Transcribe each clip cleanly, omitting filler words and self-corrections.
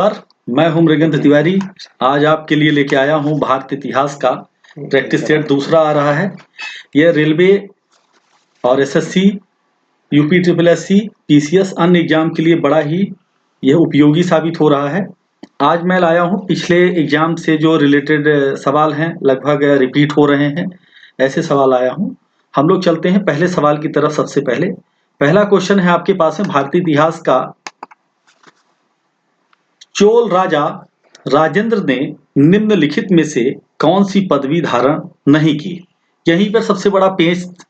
मैं हूं मृगेंद्र तिवारी। आज आपके लिए लेके आया हूं भारत इतिहास का प्रैक्टिस सेट दूसरा आ रहा है। यह रेलवे और SSC, UP triple SC, PCS अन्य एग्जाम के लिए बड़ा ही यह उपयोगी साबित हो रहा है। आज मैं लाया हूं पिछले एग्जाम से जो रिलेटेड सवाल हैं, लगभग रिपीट हो रहे हैं, ऐसे सवाल आया हूं। हम लोग चलते हैं पहले सवाल की तरफ। सबसे पहले पहला क्वेश्चन है आपके पास में भारतीय इतिहास का। चोल राजा राजेंद्र ने निम्नलिखित में से कौन सी पदवी धारण नहीं की? यहीं पर सबसे बड़ा पेच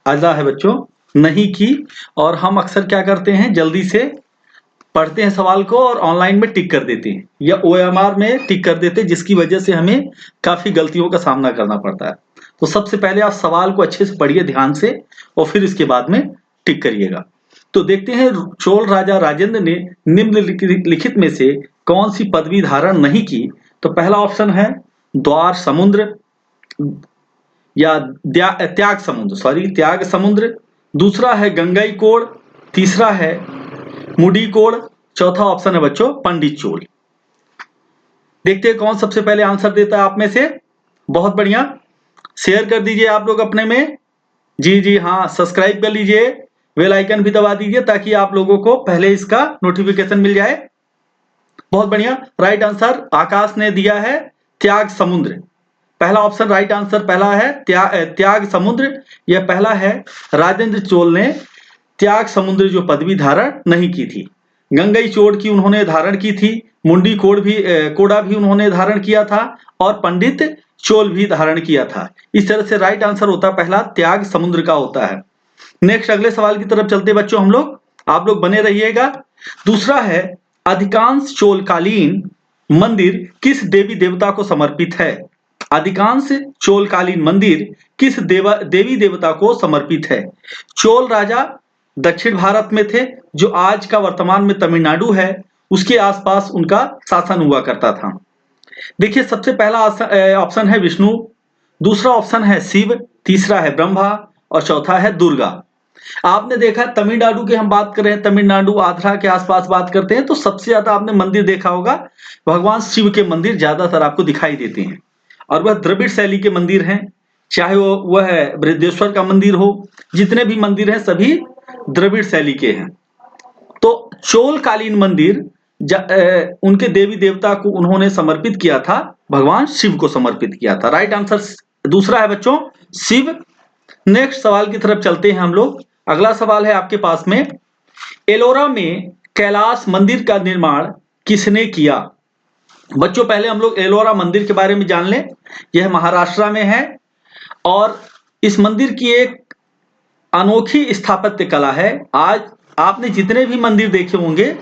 आता है बच्चों, नहीं की। और हम अक्सर क्या करते हैं, जल्दी से पढ़ते हैं सवाल को और ऑनलाइन में टिक कर देते हैं या ओएमआर में टिक कर देते हैं, जिसकी वजह से हमें काफी गलतियों का सामना करना पड़ता है। तो सबसे पहले आप सवाल को अच्छे से पढ़िए ध्यान से और फिर इसके बाद में टिक करिएगा। तो देखते हैं, चोल राजा राजेंद्र ने निम्नलिखित में से कौन सी पदवी धारण नहीं की? तो पहला ऑप्शन है द्वार समुद्र या त्याग समुद्र। दूसरा है गंगई कोड़। तीसरा है मुडी कोड़। चौथा ऑप्शन है बच्चों पंडित चोल। देखते हैं कौन सबसे पहले आंसर देता है आप में से। बहुत बढ़िया, शेयर कर दीजिए आप लोग अपने में। जी हाँ, सब्सक्राइब कर लीजिए, बेल आइकन भी दबा दीजिए ताकि आप लोगों को पहले इसका नोटिफिकेशन मिल जाए। बहुत बढ़िया, राइट आंसर आकाश ने दिया है त्याग समुद्र। पहला ऑप्शन राइट आंसर पहला है त्याग समुद्र। यह पहला है, राजेंद्र चोल ने त्याग समुद्र जो पदवी धारण नहीं की थी। गंगई चोड़ की उन्होंने धारण की थी, मुंडी कोड़ा भी उन्होंने धारण किया था और पंडित चोल भी धारण किया था। इस तरह से राइट आंसर होता पहला त्याग समुद्र का होता है। नेक्स्ट अगले सवाल की तरफ चलते बच्चों हम लोग, आप लोग बने रहिएगा। दूसरा है, अधिकांश चोलकालीन मंदिर किस देवी देवता को समर्पित है? अधिकांश चोलकालीन मंदिर किस देवी देवता को समर्पित है? चोल राजा दक्षिण भारत में थे, जो आज का वर्तमान में तमिलनाडु है, उसके आसपास उनका शासन हुआ करता था। देखिए, सबसे पहला ऑप्शन है विष्णु, दूसरा ऑप्शन है शिव, तीसरा है ब्रह्मा और चौथा है दुर्गा। आपने देखा तमिलनाडु की हम बात कर रहे हैं, तमिलनाडु आंध्रा के आसपास बात करते हैं, तो सबसे ज्यादा आपने मंदिर देखा होगा भगवान शिव के मंदिर ज्यादातर आपको दिखाई देते हैं और वह द्रविड़ शैली के मंदिर हैं। चाहे वह बृहदेश्वर का मंदिर हो, जितने भी मंदिर हैं सभी द्रविड़ शैली के हैं। तो चोलकालीन मंदिर उनके देवी देवता को उन्होंने समर्पित किया था, भगवान शिव को समर्पित किया था। राइट आंसर दूसरा है बच्चों शिव। नेक्स्ट सवाल की तरफ चलते हैं हम लोग। अगला सवाल है आपके पास में, एलोरा में कैलाश मंदिर का निर्माण किसने किया? बच्चों पहले हम लोग एलोरा मंदिर के बारे में जान लें। यह महाराष्ट्र में है और इस मंदिर की एक अनोखी स्थापत्य कला है। आज आपने जितने भी मंदिर देखे होंगे,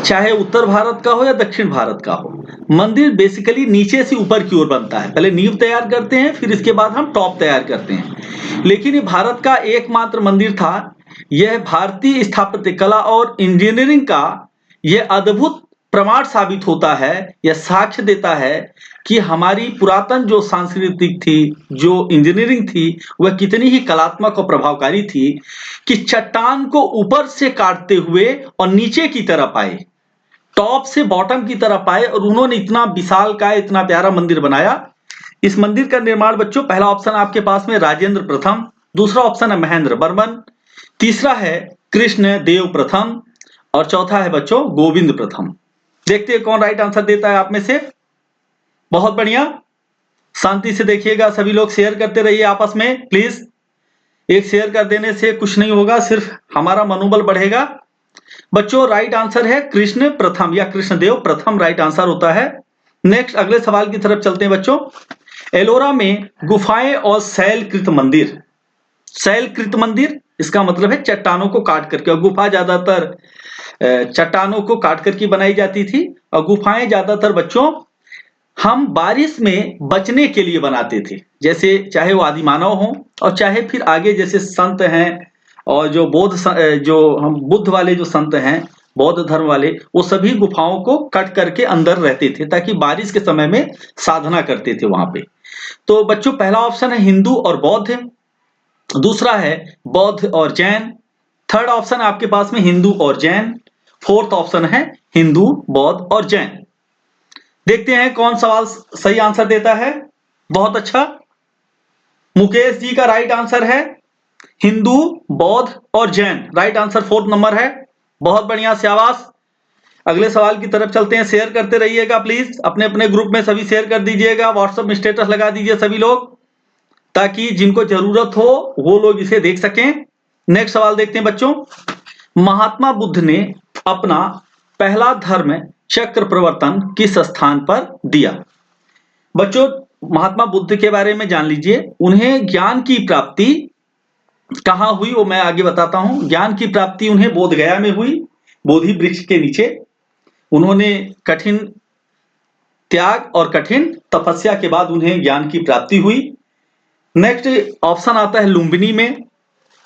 चाहे उत्तर भारत का हो या दक्षिण भारत का हो, मंदिर बेसिकली नीचे से ऊपर की ओर बनता है। पहले नींव तैयार करते हैं, फिर इसके बाद हम टॉप तैयार करते हैं। लेकिन ये भारत का एकमात्र मंदिर था। यह भारतीय स्थापत्य कला और इंजीनियरिंग का यह अद्भुत प्रमाण साबित होता है, यह साक्ष्य देता है कि हमारी पुरातन जो सांस्कृतिक थी, जो इंजीनियरिंग थी, वह कितनी ही कलात्मक और प्रभावकारी थी कि चट्टान को ऊपर से काटते हुए और नीचे की तरफ आए, टॉप से बॉटम की तरफ आए और उन्होंने इतना विशाल का इतना प्यारा मंदिर बनाया। इस मंदिर का निर्माण बच्चों, पहला ऑप्शन आपके पास में राजेंद्र प्रथम, दूसरा ऑप्शन है महेंद्र वर्मन, तीसरा है कृष्ण देव प्रथम और चौथा है बच्चों गोविंद प्रथम। देखते हैं कौन राइट आंसर देता है आप में से। बहुत बढ़िया, शांति से देखिएगा, सभी लोग शेयर करते रहिए आपस में प्लीज। एक शेयर कर देने से कुछ नहीं होगा, सिर्फ हमारा मनोबल बढ़ेगा। बच्चों राइट आंसर है कृष्ण प्रथम या कृष्णदेव प्रथम, राइट आंसर होता है। नेक्स्ट अगले सवाल की तरफ चलते हैं बच्चों। एलोरा में गुफाएं और शैलकृत मंदिर। शैलकृत मंदिर इसका मतलब है चट्टानों को काट करके, और गुफा ज्यादातर चट्टानों को काट करके बनाई जाती थी, और गुफाएं ज्यादातर बच्चों हम बारिश में बचने के लिए बनाते थे। जैसे चाहे वो आदि मानव हो और चाहे फिर आगे जैसे संत हैं और जो हम बुद्ध वाले जो संत हैं, बौद्ध धर्म वाले, वो सभी गुफाओं को कट करके अंदर रहते थे ताकि बारिश के समय में साधना करते थे वहां पे। तो बच्चों पहला ऑप्शन है हिंदू और बौद्ध, दूसरा है बौद्ध और जैन, थर्ड ऑप्शन आपके पास में हिंदू और जैन, फोर्थ ऑप्शन है हिंदू, बौद्ध और जैन। देखते हैं कौन सवाल सही आंसर देता है। बहुत अच्छा, मुकेश जी का राइट आंसर है हिंदू, बौद्ध और Jain. Right answer 4th number है। बहुत बढ़िया, शाबाश। अगले सवाल की तरफ चलते हैं। शेयर करते रहिएगा प्लीज, अपने अपने ग्रुप में सभी शेयर कर दीजिएगा, व्हाट्सएप में स्टेटस लगा दीजिए सभी लोग, ताकि जिनको जरूरत हो वो लोग इसे देख सकें। नेक्स्ट सवाल देखते हैं बच्चों। महात्मा बुद्ध ने अपना पहला धर्म चक्र प्रवर्तन किस स्थान पर दिया? बच्चों, महात्मा बुद्ध के बारे में जान लीजिए। उन्हें ज्ञान की प्राप्ति कहां हुई वो मैं आगे बताता हूं। ज्ञान की प्राप्ति उन्हें बोधगया में हुई, बोधि वृक्ष के नीचे। उन्होंने कठिन त्याग और कठिन तपस्या के बाद उन्हें ज्ञान की प्राप्ति हुई। नेक्स्ट ऑप्शन आता है लुम्बिनी में,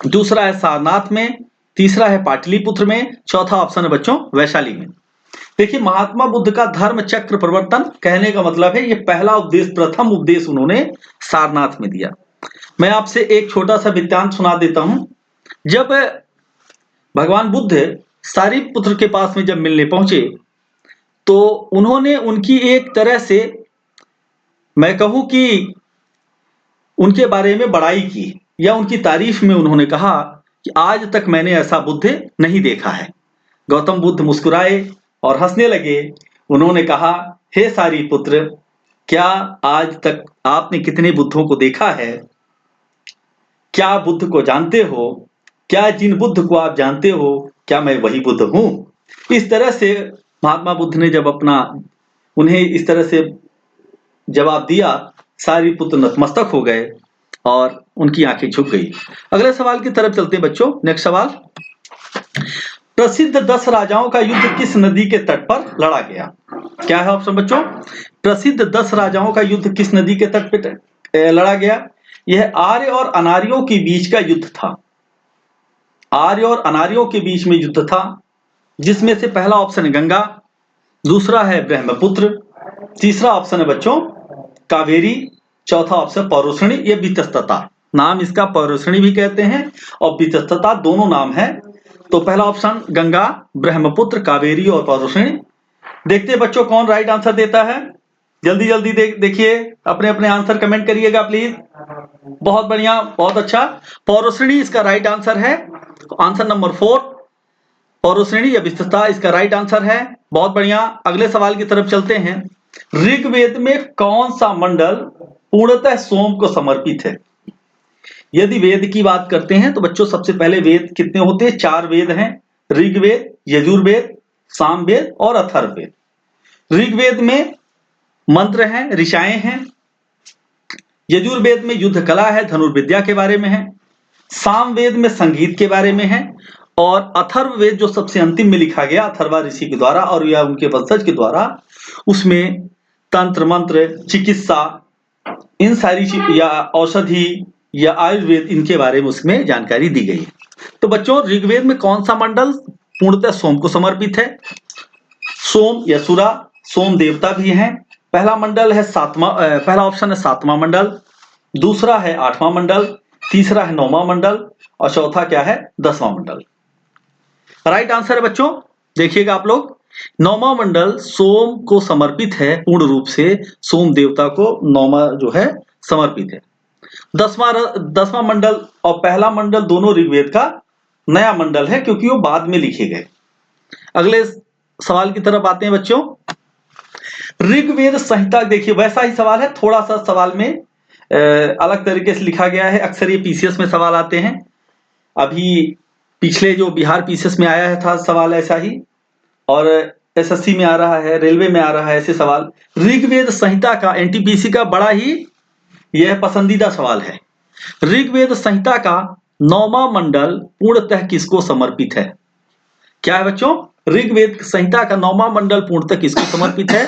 दूसरा है सारनाथ में, तीसरा है पाटलिपुत्र में, चौथा ऑप्शन है बच्चों वैशाली में। देखिए, महात्मा बुद्ध का धर्म चक्र प्रवर्तन कहने का मतलब है ये पहला उपदेश, प्रथम उपदेश उन्होंने सारनाथ में दिया। मैं आपसे एक छोटा सा वृत्तांत सुना देता हूं। जब भगवान बुद्ध सारिपुत्र के पास में जब मिलने पहुंचे तो उन्होंने उनकी एक तरह से, मैं कहूं कि उनके बारे में बड़ाई की या उनकी तारीफ में उन्होंने कहा कि आज तक मैंने ऐसा बुद्ध नहीं देखा है। गौतम बुद्ध मुस्कुराए और हंसने लगे। उन्होंने कहा, हे सारिपुत्र, क्या आज तक आपने कितने बुद्धों को देखा है? क्या बुद्ध को जानते हो? क्या जिन बुद्ध को आप जानते हो, क्या मैं वही बुद्ध हूं? इस तरह से महात्मा बुद्ध ने जब उन्हें इस तरह से जवाब दिया, सारिपुत्र नतमस्तक हो गए और उनकी आंखें झुक गई। अगले सवाल की तरफ चलते हैं बच्चों। नेक्स्ट सवाल, प्रसिद्ध 10 राजाओं का युद्ध किस नदी के तट पर लड़ा गया? क्या है ऑप्शन बच्चों? प्रसिद्ध 10 राजाओं का युद्ध किस नदी के तट पर लड़ा गया? यह आर्य और अनार्यों के बीच का युद्ध था। आर्य और अनार्यों के बीच में युद्ध था, जिसमें से पहला ऑप्शन है गंगा, दूसरा है ब्रह्मपुत्र, तीसरा ऑप्शन है बच्चों कावेरी, चौथा ऑप्शन पौरुषणी। ये वितस्तता, नाम इसका पौरुषणी भी कहते हैं और वितस्तता, दोनों नाम है। तो पहला ऑप्शन गंगा, ब्रह्मपुत्र, कावेरी और पौरुषणी। देखते हैं बच्चों कौन राइट आंसर देता है। जल्दी जल्दी देखिए, अपने अपने आंसर कमेंट करिएगा प्लीज। बहुत बढ़िया, बहुत अच्छा, पौरुषणी इसका राइट आंसर है। आंसर नंबर 4, पौरुषणी या विस्तृतता इसका राइट आंसर है। बहुत बढ़िया, अगले सवाल की तरफ चलते हैं। ऋग्वेद में कौन सा मंडल पूर्णतः सोम को समर्पित है? यदि वेद की बात करते हैं तो बच्चों सबसे पहले वेद कितने होते हैं? 4 वेद हैं, ऋग्वेद, यजुर्वेद, सामवेद और अथर्ववेद। ऋग्वेद में मंत्र हैं, ऋचाएं हैं। यजुर्वेद में युद्ध कला है, धनुर्विद्या के बारे में है। सामवेद में संगीत के बारे में है। और अथर्ववेद जो सबसे अंतिम में लिखा गया अथर्वा ऋषि के द्वारा और या उनके वंशज के द्वारा, उसमें तंत्र मंत्र, चिकित्सा, इन सारी या औषधि या आयुर्वेद, इनके बारे में उसमें जानकारी दी गई है। तो बच्चों, ऋग्वेद में कौन सा मंडल पूर्णतः सोम को समर्पित है? सोम या सुरा, सोम देवता भी हैं। पहला मंडल है पहला ऑप्शन है 7वां मंडल, दूसरा है 8वां मंडल, तीसरा है 9वां मंडल और चौथा क्या है? 10वां मंडल। राइट आंसर है बच्चों, देखिएगा आप लोग, 9वां मंडल सोम को समर्पित है, पूर्ण रूप से सोम देवता को 9वां जो है समर्पित है। 10वां मंडल और पहला मंडल दोनों ऋग्वेद का नया मंडल है, क्योंकि वो बाद में लिखे गए। अगले सवाल की तरफ आते हैं बच्चों। ऋग्वेद संहिता, देखिए वैसा ही सवाल है, थोड़ा सा सवाल में अलग तरीके से लिखा गया है। अक्सर ये पीसीएस में सवाल आते हैं। अभी पिछले जो बिहार पीसीएस में आया है था सवाल ऐसा ही, और एसएससी में आ रहा है, रेलवे में आ रहा है ऐसे सवाल। ऋग्वेद संहिता का एनटीपीसी का बड़ा ही यह पसंदीदा सवाल है। ऋग्वेद संहिता का 9वां मंडल पूर्णतः किसको समर्पित है? क्या है बच्चों? ऋग्वेद संहिता का 9वां मंडल पूर्णतः किसको समर्पित है?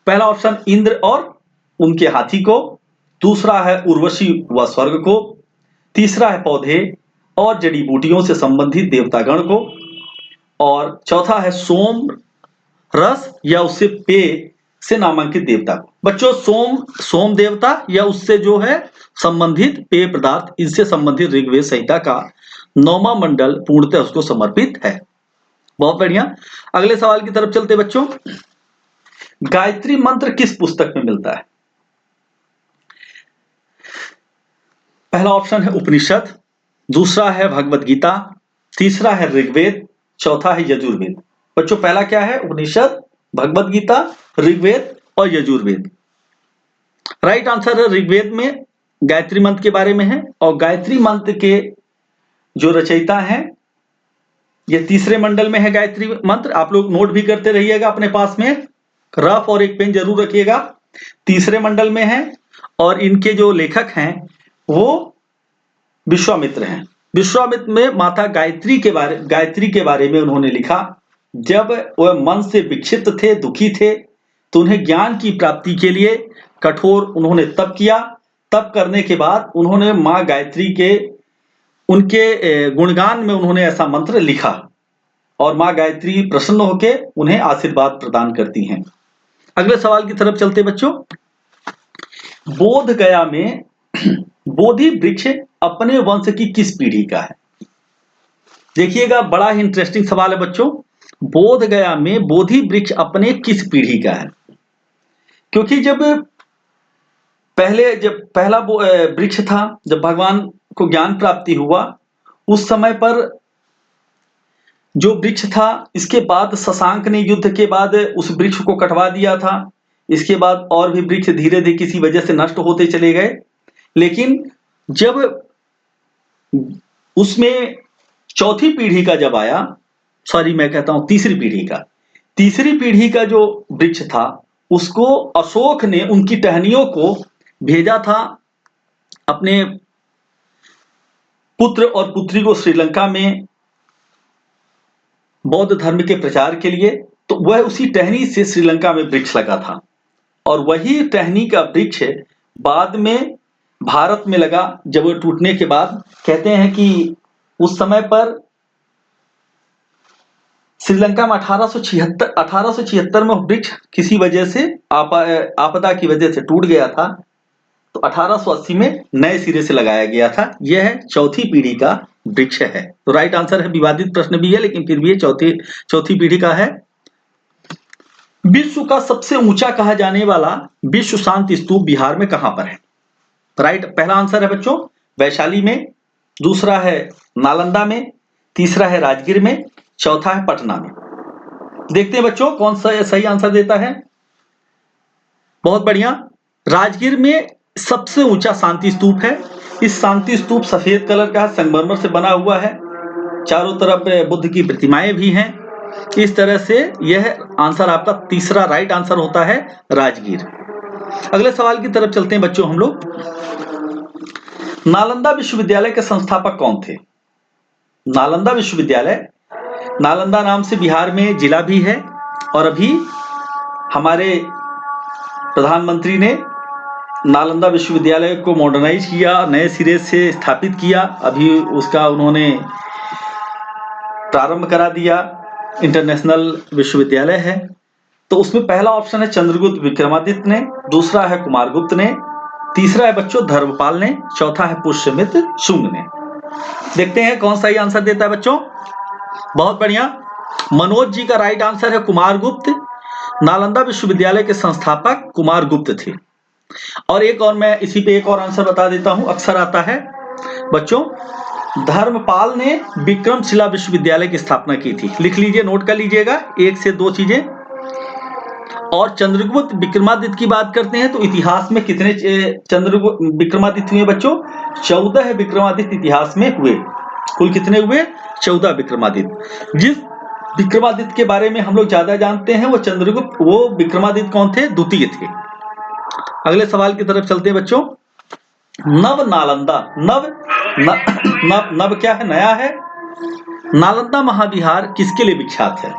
पहला ऑप्शन इंद्र और उनके हाथी को, दूसरा है उर्वशी व स्वर्ग को, तीसरा है पौधे और जड़ी बूटियों से संबंधित देवतागण को, और चौथा है सोम रस या उससे पेय से नामांकित देवता को। बच्चों, सोम देवता या उससे जो है संबंधित पेय पदार्थ, इससे संबंधित ऋग्वेद संहिता का 9वां मंडल पूर्णतः उसको समर्पित है। बहुत बढ़िया। अगले सवाल की तरफ चलते बच्चों। गायत्री मंत्र किस पुस्तक में मिलता है? पहला ऑप्शन है उपनिषद, दूसरा है भगवत गीता, तीसरा है ऋग्वेद, चौथा है यजुर्वेद। बच्चों पहला क्या है? उपनिषद, भगवत गीता, ऋग्वेद और यजुर्वेद। राइट आंसर है ऋग्वेद में गायत्री मंत्र के बारे में है, और गायत्री मंत्र के जो रचयिता हैं ये तीसरे मंडल में है गायत्री मंत्र। आप लोग नोट भी करते रहिएगा अपने पास में, रफ और एक पेन जरूर रखिएगा। तीसरे मंडल में है और इनके जो लेखक हैं वो विश्वामित्र हैं। विश्वामित्र में माता गायत्री के बारे में उन्होंने लिखा। जब वह मन से विक्षिप्त थे, दुखी थे, तो उन्हें ज्ञान की प्राप्ति के लिए कठोर उन्होंने तप किया। तप करने के बाद उन्होंने माँ गायत्री के उनके गुणगान में उन्होंने ऐसा मंत्र लिखा और माँ गायत्री प्रसन्न होकर उन्हें आशीर्वाद प्रदान करती हैं। अगले सवाल की तरफ चलते बच्चों। बोध गया में बोधि वृक्ष अपने वंश की किस पीढ़ी का है? देखिएगा बड़ा ही इंटरेस्टिंग सवाल है बच्चों। बोध गया में बोधि वृक्ष अपने किस पीढ़ी का है? क्योंकि जब पहला वृक्ष था, जब भगवान को ज्ञान प्राप्ति हुआ, उस समय पर जो वृक्ष था, इसके बाद शशांक ने युद्ध के बाद उस वृक्ष को कटवा दिया था। इसके बाद और भी वृक्ष धीरे धीरे किसी वजह से नष्ट होते चले गए। लेकिन जब उसमें चौथी पीढ़ी का जब आया, सॉरी मैं कहता हूं तीसरी पीढ़ी का जो वृक्ष था, उसको अशोक ने उनकी टहनियों को भेजा था अपने पुत्र और पुत्री को श्रीलंका में बौद्ध धर्म के प्रचार के लिए। तो वह उसी टहनी से श्रीलंका में वृक्ष लगा था और वही टहनी का वृक्ष बाद में भारत में लगा। जब वो टूटने के बाद कहते हैं कि उस समय पर श्रीलंका में 1876 में वृक्ष किसी वजह से आपदा की वजह से टूट गया था। तो 1880 में नए सिरे से लगाया गया था। यह चौथी पीढ़ी का वृक्ष है। तो राइट आंसर है, विवादित प्रश्न भी है लेकिन फिर भी ये चौथी पीढ़ी का है। विश्व का सबसे ऊंचा कहा जाने वाला विश्व शांति स्तूप बिहार में कहां पर है? राइट पहला आंसर है बच्चों वैशाली में, दूसरा है नालंदा में, तीसरा है राजगीर में, चौथा है पटना में। देखते हैं बच्चों कौन सा सही आंसर देता है। बहुत बढ़िया। राजगीर में सबसे ऊंचा शांति स्तूप है। इस शांति स्तूप सफेद कलर का संगमरमर से बना हुआ है। चारों तरफ बुद्ध की प्रतिमाएं भी हैं। इस तरह से यह आंसर आपका तीसरा राइट आंसर होता है राजगीर। अगले सवाल की तरफ चलते हैं बच्चों हम लोग। नालंदा विश्वविद्यालय के संस्थापक कौन थे? नालंदा विश्वविद्यालय, नालंदा नाम से बिहार में जिला भी है और अभी हमारे प्रधानमंत्री ने नालंदा विश्वविद्यालय को मॉडर्नाइज किया, नए सिरे से स्थापित किया। अभी उसका उन्होंने प्रारंभ करा दिया, इंटरनेशनल विश्वविद्यालय है। तो उसमें पहला ऑप्शन है चंद्रगुप्त विक्रमादित्य ने, दूसरा है कुमारगुप्त ने, तीसरा है बच्चों धर्मपाल ने, चौथा है पुष्यमित्र शुंग ने। देखते हैं कौन सही आंसर देता है बच्चों। बहुत बढ़िया। मनोज जी का राइट आंसर है कुमारगुप्त। नालंदा विश्वविद्यालय के संस्थापक कुमारगुप्त थे। और एक और मैं इसी पे एक और आंसर बता देता हूं, अक्सर आता है बच्चों। धर्मपाल ने विक्रमशिला विश्वविद्यालय की स्थापना की थी। लिख लीजिए, नोट कर लीजिएगा, एक से दो चीजें। और चंद्रगुप्त विक्रमादित्य की बात करते हैं तो इतिहास में कितने चंद्रगुप्त विक्रमादित्य हुए बच्चों? 14 विक्रमादित्य इतिहास में हुए। कुल कितने हुए? 14 विक्रमादित्य। जिस विक्रमादित्य के बारे में हम लोग ज्यादा जानते हैं वो विक्रमादित्य कौन थे? द्वितीय थे। अगले सवाल की तरफ चलते हैं बच्चों। नव नालंदा, नव क्या है? नया है। नालंदा महाविहार किसके लिए विख्यात है?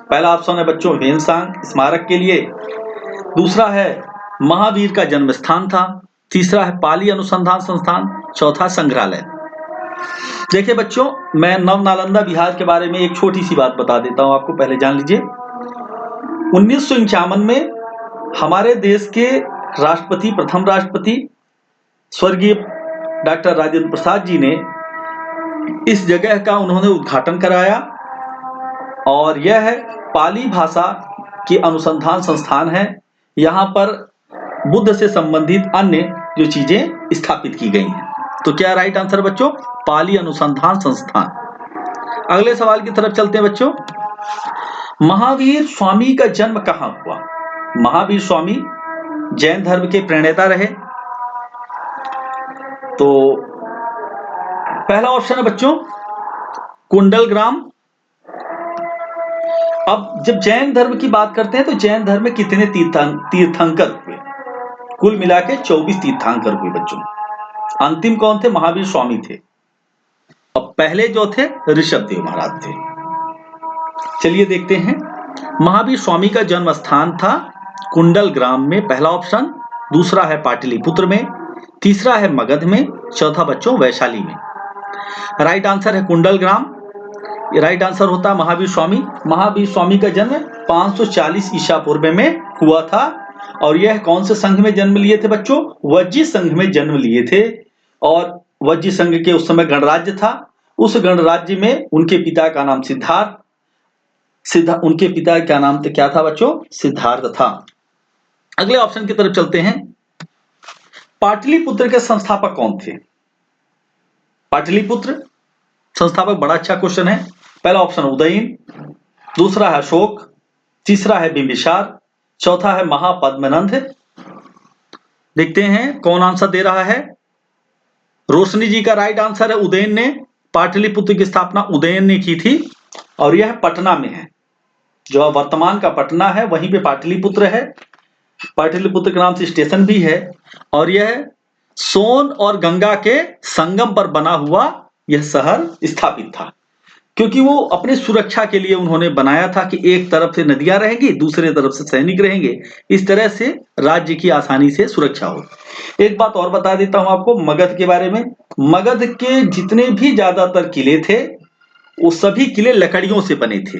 पहला ऑप्शन है बच्चों ह्वेनसांग स्मारक के लिए, दूसरा है महावीर का जन्म स्थान था, तीसरा है पाली अनुसंधान संस्थान, चौथा संग्रहालय। देखिए बच्चों, मैं नव नालंदा बिहार के बारे में एक छोटी सी बात बता देता हूं आपको, पहले जान लीजिए। 1951 में हमारे देश के राष्ट्रपति, प्रथम राष्ट्रपति स्वर्गीय डॉक्टर राजेंद्र प्रसाद जी ने इस जगह का उन्होंने उद्घाटन कराया और यह है पाली भाषा की अनुसंधान संस्थान है। यहाँ पर बुद्ध से संबंधित अन्य जो चीजें स्थापित की गई हैं। तो क्या राइट आंसर बच्चों? पाली अनुसंधान संस्थान। अगले सवाल की तरफ चलते हैं बच्चों। महावीर स्वामी का जन्म कहाँ हुआ? महावीर स्वामी जैन धर्म के प्रणेता रहे। तो पहला ऑप्शन है बच्चों कुंडलग्राम। अब जब जैन धर्म की बात करते हैं तो जैन धर्म में कितने तीर्थंकर हुए? कुल मिला के 24 तीर्थंकर हुए बच्चों। अंतिम कौन थे? महावीर स्वामी थे। अब पहले जो थे ऋषभ देव महाराज थे। चलिए देखते हैं। महावीर स्वामी का जन्म स्थान था कुंडलग्राम में, पहला ऑप्शन। दूसरा है पाटलिपुत्र में, तीसरा है मगध में, चौथा बच्चों वैशाली में। राइट आंसर है कुंडलग्राम। राइट आंसर होता है महावीर स्वामी। महावीर स्वामी का जन्म 540 ईसा पूर्व में हुआ था। और यह कौन से संघ में जन्म लिए थे बच्चों? वज्जी संघ में जन्म लिए थे। और वज्जी संघ के उस समय गणराज्य था। उस गणराज्य में उनके पिता का नाम उनके पिता का नाम तो क्या था बच्चों? सिद्धार्थ था। अगले ऑप्शन की तरफ चलते हैं। पाटलिपुत्र के संस्थापक कौन थे? पाटलिपुत्र संस्थापक, बड़ा अच्छा क्वेश्चन है। पहला ऑप्शन उदयन, दूसरा है अशोक, तीसरा है बिंबिसार, चौथा है महापद्मनंद। देखते हैं कौन आंसर दे रहा है। रोशनी जी का राइट आंसर है उदयन ने। पाटलिपुत्र की स्थापना उदयन ने की थी और यह पटना में है। जो वर्तमान का पटना है वहीं पे पाटलिपुत्र है। पाटलिपुत्र के नाम से स्टेशन भी है। और यह सोन और गंगा के संगम पर बना हुआ यह शहर स्थापित था, क्योंकि वो अपने सुरक्षा के लिए उन्होंने बनाया था कि एक तरफ से नदियां रहेंगी, दूसरे तरफ से सैनिक रहेंगे। इस तरह से राज्य की आसानी से सुरक्षा हो। एक बात और बता देता हूं आपको मगध के बारे में। मगध के जितने भी ज्यादातर किले थे वो सभी किले लकड़ियों से बने थे।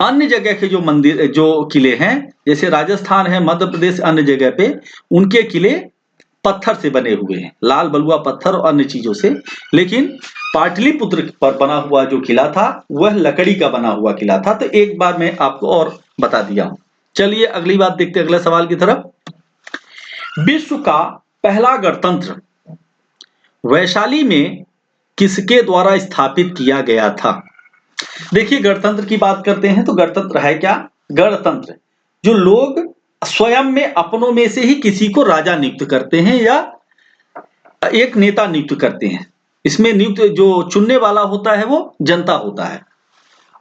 अन्य जगह के जो मंदिर जो किले हैं, जैसे राजस्थान है, मध्य प्रदेश, अन्य जगह पे उनके किले पत्थर से बने हुए हैं, लाल बलुआ पत्थर और अन्य चीजों से। लेकिन पाटलिपुत्र पर बना हुआ जो किला था वह लकड़ी का बना हुआ किला था। तो एक बार मैं आपको और बता दिया हूं। चलिए अगली बात देखते हैं, अगले सवाल की तरफ। विश्व का पहला गणतंत्र वैशाली में किसके द्वारा स्थापित किया गया था? देखिए गणतंत्र की बात करते हैं तो गणतंत्र है क्या? गणतंत्र जो लोग स्वयं में अपनों में से ही किसी को राजा नियुक्त करते हैं या एक नेता नियुक्त करते हैं। इसमें नियुक्त जो चुनने वाला होता है वो जनता होता है।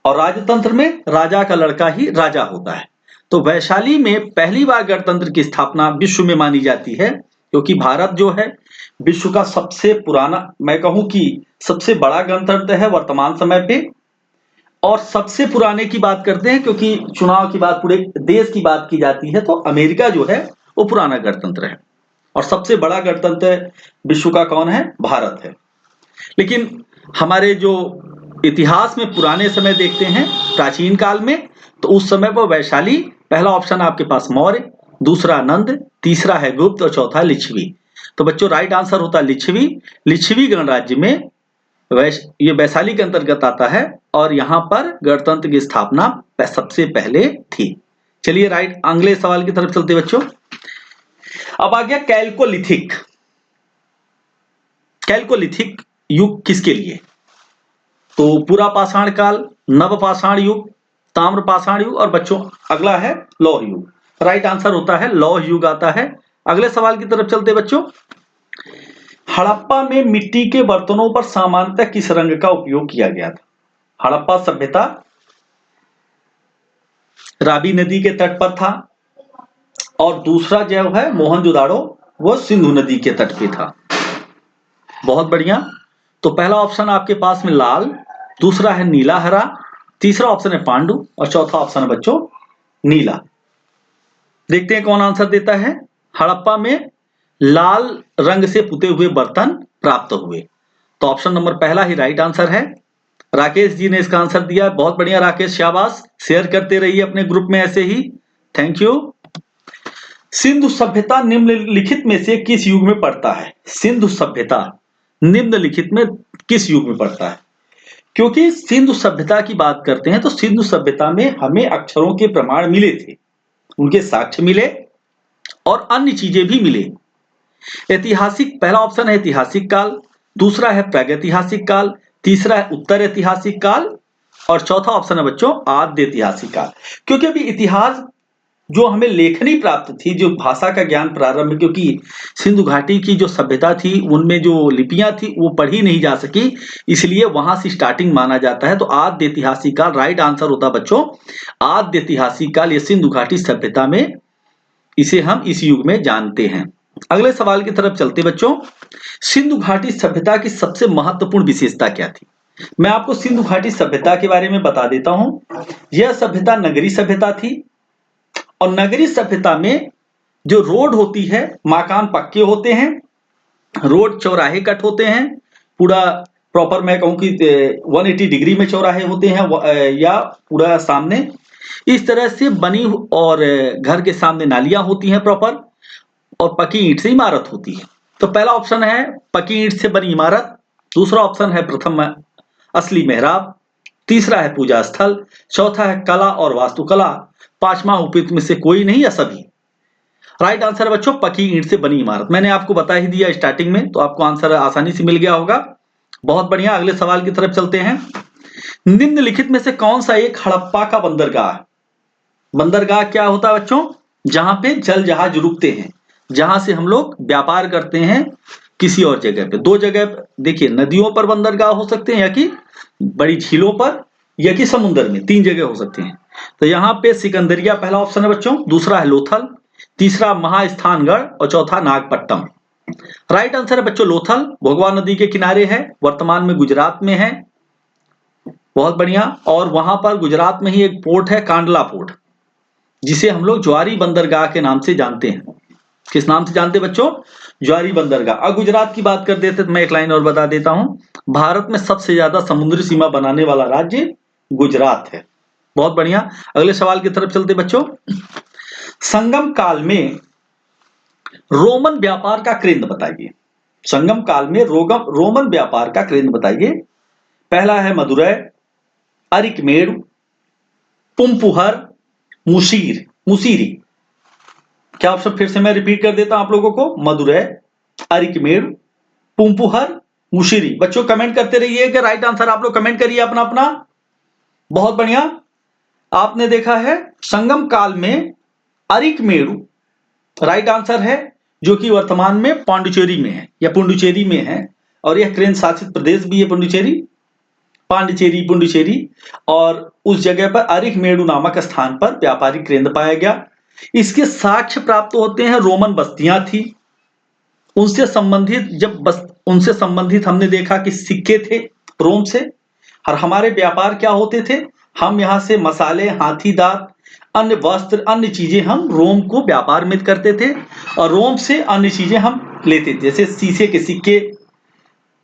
और राजतंत्र में राजा का लड़का ही राजा होता है। तो वैशाली में पहली बार गणतंत्र की स्थापना विश्व में मानी जाती है, क्योंकि भारत जो है विश्व का सबसे पुराना, मैं कहूं कि सबसे बड़ा गणतंत्र है वर्तमान समय पे। और सबसे पुराने की बात करते हैं क्योंकि चुनाव की बात पूरे देश की बात की जाती है, तो अमेरिका जो है वो पुराना गणतंत्र है। और सबसे बड़ा गणतंत्र विश्व का कौन है? भारत है। लेकिन हमारे जो इतिहास में पुराने समय देखते हैं प्राचीन काल में, तो उस समय पर वैशाली, पहला ऑप्शन आपके पास मौर्य, दूसरा नंद, तीसरा है गुप्त और चौथा लिच्छवी। तो बच्चों राइट आंसर होता है लिच्छवी। लिच्छवी गणराज्य में ये वैशाली के अंतर्गत आता है और यहां पर गणतंत्र की स्थापना सबसे पहले थी। चलिए राइट अगले सवाल की तरफ चलते बच्चों। अब आ गया कैल्कोलिथिक। कैल्कोलिथिक युग किसके लिए? तो पूरा पाषाण काल, नव पाषाण युग, ताम्र पाषाण युग और बच्चों अगला है लौह युग। राइट आंसर होता है लौह युग आता है। अगले सवाल की तरफ चलते बच्चों। हड़प्पा में मिट्टी के बर्तनों पर सामान्यतः किस रंग का उपयोग किया गया था? हड़प्पा सभ्यता रावी नदी के तट पर था और दूसरा जो है मोहनजोदाड़ो वो सिंधु नदी के तट पे था। बहुत बढ़िया। तो पहला ऑप्शन आपके पास में लाल, दूसरा है नीला हरा, तीसरा ऑप्शन है पांडु और चौथा ऑप्शन है बच्चों नीला। देखते हैं कौन आंसर देता है। हड़प्पा में लाल रंग से पुते हुए बर्तन प्राप्त हुए। तो ऑप्शन नंबर पहला ही राइट आंसर है। राकेश जी ने इसका आंसर दिया। बहुत बढ़िया राकेश, शाबाश। शेयर करते रहिए अपने ग्रुप में ऐसे ही। Thank you. सिंधु सभ्यता निम्नलिखित में से किस युग में पड़ता है? सिंधु सभ्यता निम्नलिखित में किस युग में पड़ता है? क्योंकि सिंधु सभ्यता की बात करते हैं तो सिंधु सभ्यता में हमें अक्षरों के प्रमाण मिले थे, उनके साक्ष्य मिले और अन्य चीजें भी मिले। ऐतिहासिक, पहला ऑप्शन है ऐतिहासिक काल, दूसरा है प्रागैतिहासिक काल, तीसरा है उत्तर ऐतिहासिक काल और चौथा ऑप्शन है बच्चों आद्य ऐतिहासिक काल। क्योंकि अभी इतिहास जो हमें लेखनी प्राप्त थी, जो भाषा का ज्ञान प्रारंभ, क्योंकि सिंधु घाटी की जो सभ्यता थी उनमें जो लिपियां थी वो पढ़ी नहीं जा सकी, इसलिए वहां से स्टार्टिंग माना जाता है। तो आद्य ऐतिहासिक काल राइट आंसर होता बच्चों आद्य ऐतिहासिक काल। ये सिंधु घाटी सभ्यता में इसे हम इस युग में जानते हैं। अगले सवाल की तरफ चलते बच्चों, सिंधु घाटी सभ्यता की सबसे महत्वपूर्ण विशेषता क्या थी? मैं आपको सिंधु घाटी सभ्यता के बारे में बता देता हूं। यह सभ्यता नगरी सभ्यता थी और नगरी सभ्यता में जो रोड होती है, मकान पक्के होते हैं, रोड चौराहे कट होते हैं, पूरा प्रॉपर मैं कहूं कि 180 डिग्री में चौराहे होते हैं या पूरा सामने इस तरह से बनी, और घर के सामने नालियां होती हैं प्रॉपर, और पक्की ईंट से इमारत होती है। तो पहला ऑप्शन है पक्की ईंट से बनी इमारत, दूसरा ऑप्शन है प्रथम असली मेहराब, तीसरा है पूजा स्थल, चौथा है कला और वास्तुकला, पांचवा उपयुक्त में से कोई नहीं या सभी। राइट आंसर है बच्चों पक्की ईंट से बनी इमारत। मैंने आपको बता ही दिया स्टार्टिंग में, तो आपको आंसर आसानी से मिल गया होगा। बहुत बढ़िया, अगले सवाल की तरफ चलते हैं। निम्नलिखित में से कौन सा एक हड़प्पा का बंदरगाह? बंदरगाह क्या होता है बच्चों? जहां पे जल जहाज रुकते हैं, जहां से हम लोग व्यापार करते हैं किसी और जगह पे। दो जगह देखिए, नदियों पर बंदरगाह हो सकते हैं या कि बड़ी झीलों पर या कि समुद्र में, तीन जगह हो सकते हैं। तो यहाँ पे सिकंदरिया पहला ऑप्शन है बच्चों, दूसरा है लोथल, तीसरा महास्थानगढ़ और चौथा नागपट्टनम। राइट आंसर है बच्चों लोथल, भोगवा नदी के किनारे है, वर्तमान में गुजरात में है। बहुत बढ़िया। और वहां पर गुजरात में ही एक पोर्ट है कांडला पोर्ट, जिसे हम लोग ज्वारी बंदरगाह के नाम से जानते हैं। किस नाम से जानते हैं बच्चों? ज्वारी बंदरगाह। अब गुजरात की बात कर देते तो मैं एक लाइन और बता देता हूं, भारत में सबसे ज्यादा समुद्री सीमा बनाने वाला राज्य गुजरात है। बहुत बढ़िया, अगले सवाल की तरफ चलते बच्चों। संगम काल में रोमन व्यापार का केंद्र बताइए। संगम काल में रोमन व्यापार का केंद्र बताइए। पहला है मदुरै, अरिकमेड़, पुम्पुहर, मुसीरी। क्या ऑप्शन फिर से मैं रिपीट कर देता हूं आप लोगों को? मदुरै, अरिकमेड़, पुम्पुहर, मुसीरी। बच्चों कमेंट करते रहिए कि राइट आंसर आप लोग कमेंट करिए अपना अपना। बहुत बढ़िया, आपने देखा है संगम काल में अरिकमेरु राइट आंसर है, जो कि वर्तमान में पांडिचेरी में है या पुडुचेरी में है, और यह केंद्र शासित प्रदेश भी है पुडुचेरी, और उस जगह पर अरिकमेरु नामक स्थान पर व्यापारिक केंद्र पाया गया। इसके साक्ष्य प्राप्त होते हैं, रोमन बस्तियां थी, उनसे संबंधित हमने देखा कि सिक्के थे रोम से, और हमारे व्यापार क्या होते थे, हम यहाँ से मसाले, हाथी दांत, अन्य वस्त्र, अन्य चीजें हम रोम को व्यापार में करते थे, और रोम से अन्य चीजें हम लेते थे, जैसे शीशे के सिक्के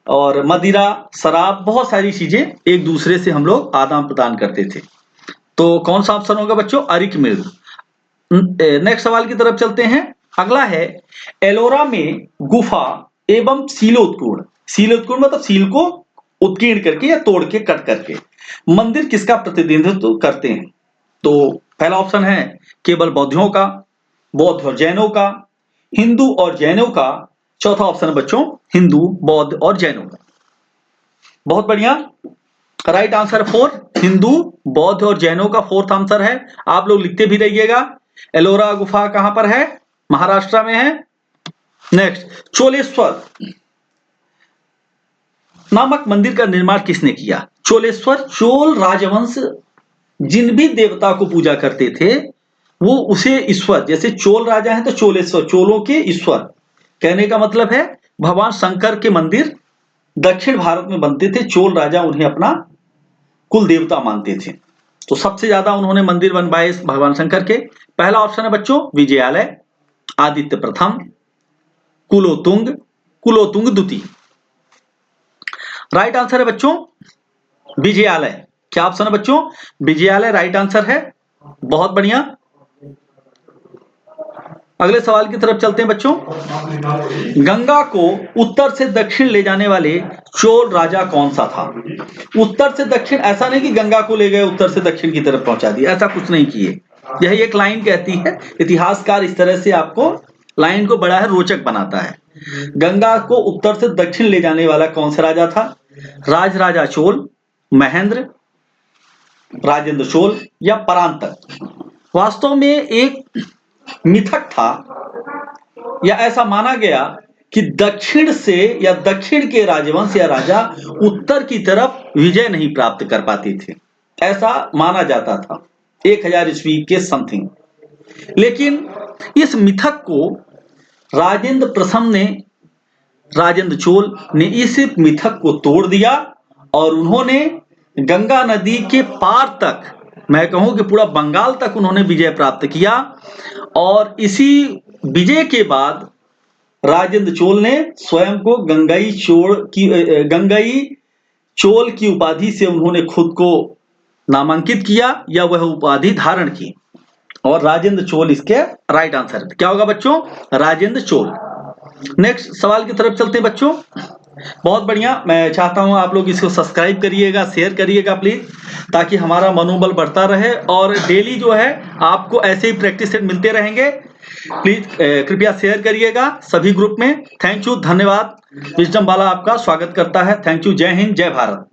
और मदिरा, शराब, बहुत सारी चीजें एक दूसरे से हम लोग आदान प्रदान करते थे। तो कौन सा ऑप्शन होगा बच्चों? अरिकमेरु। नेक्स्ट सवाल की तरफ चलते हैं। अगला है एलोरा में गुफा एवं सीलोत्कुंड। सीलोत्कुंड मतलब सील को उत्कीर्ण करके या तोड़ के कट करके मंदिर किसका प्रतिनिधित्व करते हैं? तो पहला ऑप्शन है केवल बौद्धों का, बौद्ध और जैनों का, हिंदू और जैनों का, चौथा ऑप्शन है बच्चों हिंदू, बौद्ध और जैनों का। बहुत बढ़िया, राइट आंसर 4 हिंदू, बौद्ध और जैनों का फोर्थ आंसर है। आप लोग लिखते भी रहिएगा। एलोरा गुफा कहां पर है? महाराष्ट्र में है। नेक्स्ट, चोलेश्वर नामक मंदिर का निर्माण किसने किया? चोलेश्वर, चोल राजवंश जिन भी देवता को पूजा करते थे वो उसे ईश्वर, जैसे चोल राजा हैं तो चोलेश्वर, चोलों के ईश्वर, कहने का मतलब है भगवान शंकर के मंदिर दक्षिण भारत में बनते थे, चोल राजा उन्हें अपना कुल देवता मानते थे। तो सबसे ज्यादा उन्होंने मंदिर बनवाए भगवान शंकर के। पहला ऑप्शन है बच्चों विजयालय, आदित्य प्रथम, कुलोतुंग द्वितीय। राइट आंसर है बच्चों विजयालय। क्या ऑप्शन है बच्चों? विजयालय राइट आंसर है। बहुत बढ़िया, अगले सवाल की तरफ चलते हैं बच्चों। गंगा को उत्तर से दक्षिण ले जाने वाले चोल राजा कौन सा था? उत्तर से दक्षिण, ऐसा नहीं कि गंगा को ले गए उत्तर से दक्षिण की तरफ पहुंचा दिया, ऐसा कुछ नहीं किए। यही एक लाइन कहती है, इतिहासकार इस तरह से आपको लाइन को बड़ा है रोचक बनाता है। गंगा को उत्तर से दक्षिण ले जाने वाला कौन सा राजा था? राजराजा चोल, महेंद्र, राजेंद्र चोल या परांतक? वास्तव में एक मिथक था, या ऐसा माना गया कि दक्षिण से या दक्षिण के राजवंश या राजा उत्तर की तरफ विजय नहीं प्राप्त कर पाते थे, ऐसा माना जाता था 1000 ईस्वी के समथिंग। लेकिन इस मिथक को राजेंद्र चोल ने इस मिथक को तोड़ दिया और उन्होंने गंगा नदी के पार तक, मैं कहूं कि पूरा बंगाल तक उन्होंने विजय प्राप्त किया। और इसी विजय के बाद राजेंद्र चोल ने स्वयं को गंगाई चोल की उपाधि से उन्होंने खुद को नामांकित किया या वह उपाधि धारण की, और राजेंद्र चोल इसके राइट आंसर है। क्या होगा बच्चों? राजेंद्र चोल। नेक्स्ट सवाल की तरफ चलते हैं बच्चों। बहुत बढ़िया, मैं चाहता हूं आप लोग इसको सब्सक्राइब करिएगा, शेयर करिएगा प्लीज, ताकि हमारा मनोबल बढ़ता रहे और डेली जो है आपको ऐसे ही प्रैक्टिस सेट मिलते रहेंगे। प्लीज कृपया शेयर करिएगा सभी ग्रुप में। थैंक यू, धन्यवाद। विजडम वाला आपका स्वागत करता है। Thank you. जय हिंद, जय भारत।